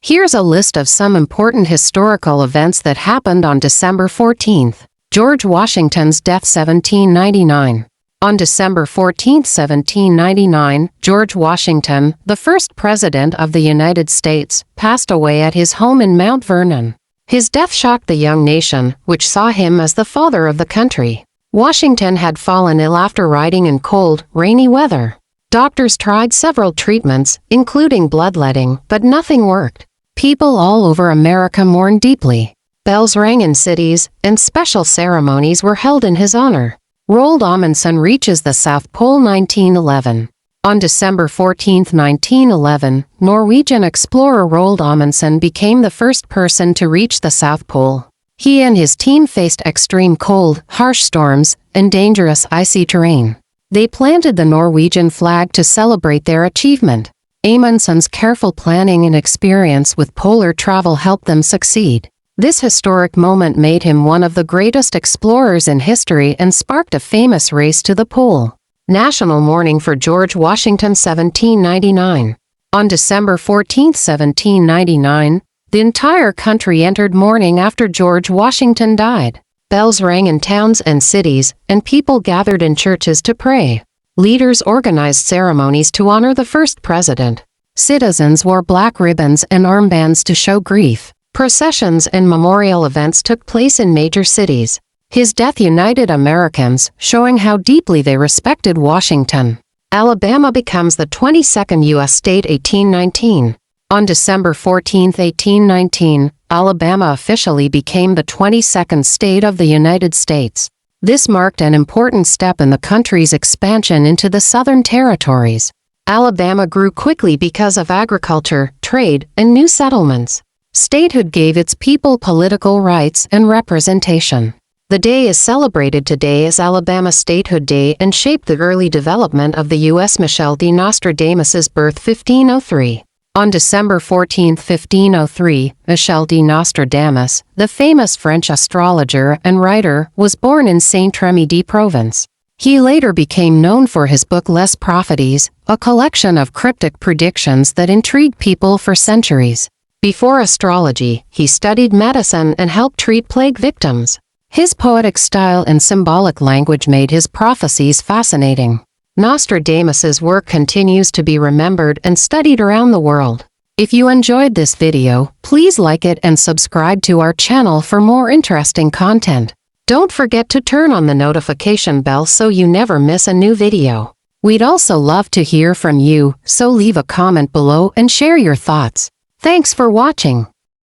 Here's a list of some important historical events that happened on December 14th. George Washington's death 1799. On December 14, 1799, George Washington, the first President of the United States, passed away at his home in Mount Vernon. His death shocked the young nation, which saw him as the father of the country. Washington had fallen ill after riding in cold, rainy weather. Doctors tried several treatments, including bloodletting, but nothing worked. People all over America mourned deeply. Bells rang in cities, and special ceremonies were held in his honor. Roald Amundsen reaches the South Pole 1911. On December 14, 1911, Norwegian explorer Roald Amundsen became the first person to reach the South Pole. He and his team faced extreme cold, harsh storms, and dangerous icy terrain. They planted the Norwegian flag to celebrate their achievement. Amundsen's careful planning and experience with polar travel helped them succeed. This historic moment made him one of the greatest explorers in history and sparked a famous race to the pole. National Mourning for George Washington 1799. On December 14, 1799, the entire country entered mourning after George Washington died. Bells rang in towns and cities, and people gathered in churches to pray. Leaders organized ceremonies to honor the first president. Citizens wore black ribbons and armbands to show grief. Processions and memorial events took place in major cities. His death united Americans, showing how deeply they respected Washington. Alabama becomes the 22nd U.S. state 1819. On December 14, 1819, Alabama officially became the 22nd state of the United States. This marked an important step in the country's expansion into the Southern territories. Alabama grew quickly because of agriculture, trade, and new settlements. Statehood gave its people political rights and representation. The day is celebrated today as Alabama Statehood Day and shaped the early development of the U.S. Michel de Nostradamus's birth 1503. On December 14, 1503, Michel de Nostradamus, the famous French astrologer and writer, was born in Saint-Rémy Province. He later became known for his book Les Prophecies, a collection of cryptic predictions that intrigued people for centuries. Before astrology, he studied medicine and helped treat plague victims. His poetic style and symbolic language made his prophecies fascinating. Nostradamus's work continues to be remembered and studied around the world. If you enjoyed this video, please like it and subscribe to our channel for more interesting content. Don't forget to turn on the notification bell so you never miss a new video. We'd also love to hear from you, so leave a comment below and share your thoughts. Thanks for watching.